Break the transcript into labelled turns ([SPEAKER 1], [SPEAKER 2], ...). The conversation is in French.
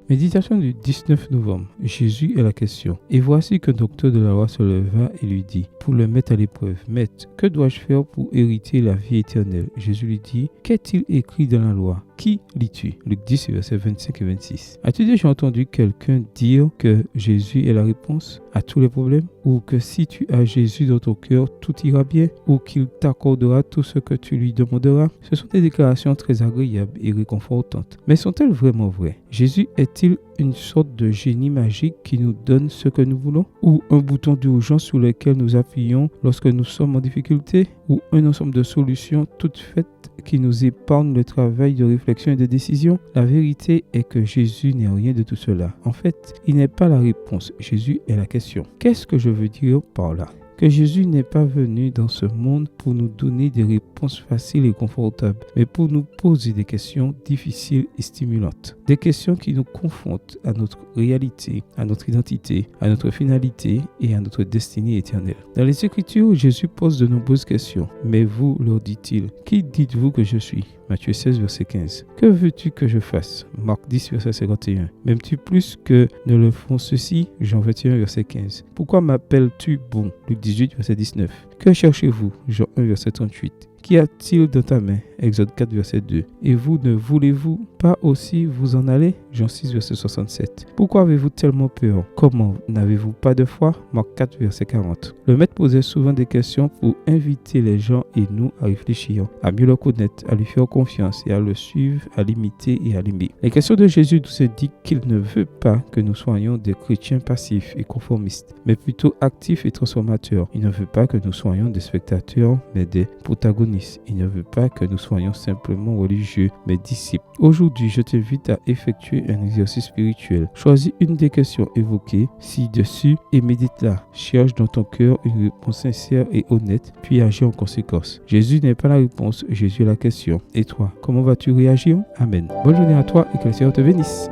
[SPEAKER 1] Méditation du 19 novembre. Jésus est la question. Et voici qu'un docteur de la loi se leva et lui dit, pour le mettre à l'épreuve, Maître, que dois-je faire pour hériter la vie éternelle? Jésus lui dit, qu'est-il écrit dans la loi? Qui lis-tu? Luc 10, versets 25 et 26. As-tu déjà entendu quelqu'un dire que Jésus est la réponse à tous les problèmes? Ou que si tu as Jésus dans ton cœur, tout ira bien? Ou qu'il t'accordera tout ce que tu lui demanderas? Ce sont des déclarations très agréables et réconfortantes. Mais sont-elles vraiment vraies? Jésus est-il une sorte de génie magique qui nous donne ce que nous voulons? Ou un bouton d'urgence sur lequel nous appuyons lorsque nous sommes en difficulté? Ou un ensemble de solutions toutes faites qui nous épargnent le travail de réflexion et de décision? La vérité est que Jésus n'est rien de tout cela. En fait, il n'est pas la réponse. Jésus est la question. Qu'est-ce que je veux dire par là? Que Jésus n'est pas venu dans ce monde pour nous donner des réponses faciles et confortables, mais pour nous poser des questions difficiles et stimulantes. Des questions qui nous confrontent à notre réalité, à notre identité, à notre finalité et à notre destinée éternelle. Dans les Écritures, Jésus pose de nombreuses questions. Mais vous, leur dit-il, qui dites-vous que je suis? Matthieu 16, verset 15. Que veux-tu que je fasse? Marc 10, verset 51. M'aimes-tu plus que ne le font ceux-ci? Jean 21, verset 15. Pourquoi m'appelles-tu bon? Luc 18, verset 19. Que cherchez-vous? Jean 1, verset 38. Qu'y a-t-il dans ta main? Exode 4, verset 2. Et vous ne voulez-vous pas aussi vous en aller? Jean 6, verset 67. Pourquoi avez-vous tellement peur? Comment n'avez-vous pas de foi? Marc 4, verset 40. Le maître posait souvent des questions pour inviter les gens et nous à réfléchir, à mieux le connaître, à lui faire confiance et à le suivre, à l'imiter et à l'aimer. Les questions de Jésus nous indiquent qu'il ne veut pas que nous soyons des chrétiens passifs et conformistes, mais plutôt actifs et transformateurs. Il ne veut pas que nous soyons des spectateurs, mais des protagonistes. Il ne veut pas que nous soyons simplement religieux, mais disciples. Aujourd'hui, je t'invite à effectuer un exercice spirituel. Choisis une des questions évoquées ci-dessus et médite-la. Cherche dans ton cœur une réponse sincère et honnête, puis agis en conséquence. Jésus n'est pas la réponse, Jésus est la question. Et toi, comment vas-tu réagir? Amen. Bonne journée à toi et que le Seigneur te bénisse.